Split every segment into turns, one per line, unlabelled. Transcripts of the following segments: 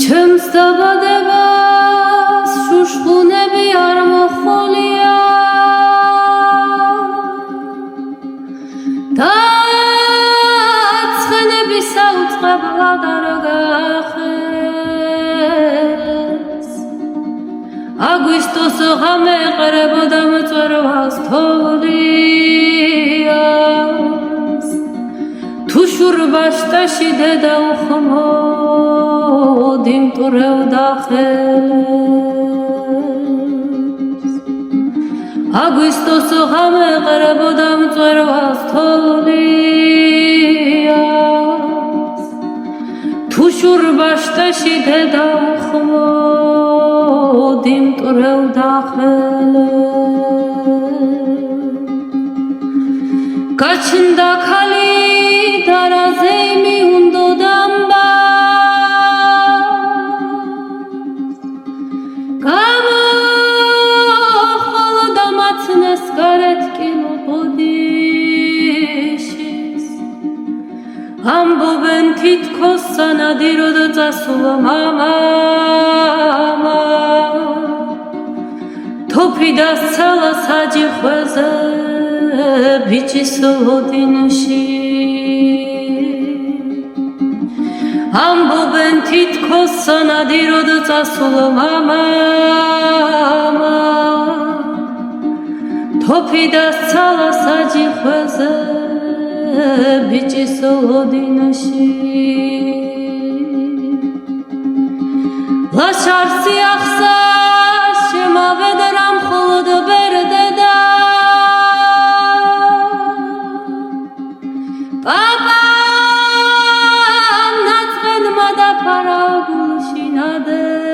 ჩემს დაბადებას შუშხუნები არ მოხოლია და ცხენები საუწყებლად არ გახეს აგვისტოს ღამე ეყრებოდა მწვერვალს თოლიას თუ შურბაშტაში დედა უხმოდ იმტვრევდა ხელს აგვისტოს ღამე ეყრებოდა მწვერვალს თოლიას თუ შურბაშტაში დედა უხმოდ იმტვრევდა ხელს გაჩნდა ქალი დარაზე მიუნდოდა გამოხოლოდა მაცნეს გარეთ კილობოდიშის ამბობენ თითქოს სანადიროდ წასულა მამა თოფი დასცალა საჯიხვეზე ბიჭის ოდინში ამბობენ თითქოს სანადიროდ წასულა მამა თოფი დასცალა საჯიხვეზე ბიჭის ოდინში ლაშარსი ახსა შემავედრა მხოლოდ ბერდედა პაპა ნაწყენმა დაფარა გულში ნადერი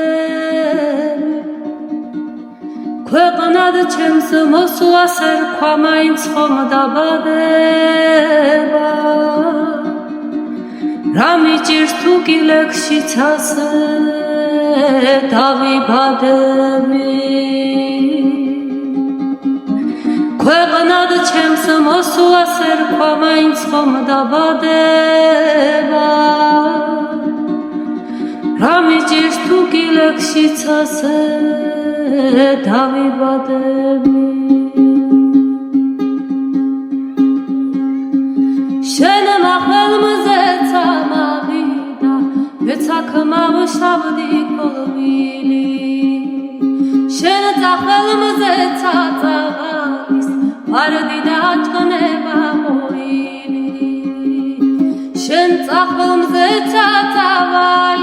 ქვეყნად ჩემს მოსვლას ერქვა მაინც ხომ დაბადება რა მიჭირს თუ კი ლექსშიც ასე დავიბადები ქვეყნად ჩემს მოსვლას ერქვა მაინც ხომ დაბადება რა მიჭირს თუ კი ლექსშიც ასე დავიბადები შენმა ხელმზე წამავიდა ვეცაქმავ შავდი კოლვილი შენ სახელმზე წაწავის ვარდი და ჭკნება მოილი შენ სახელმზე წაწავის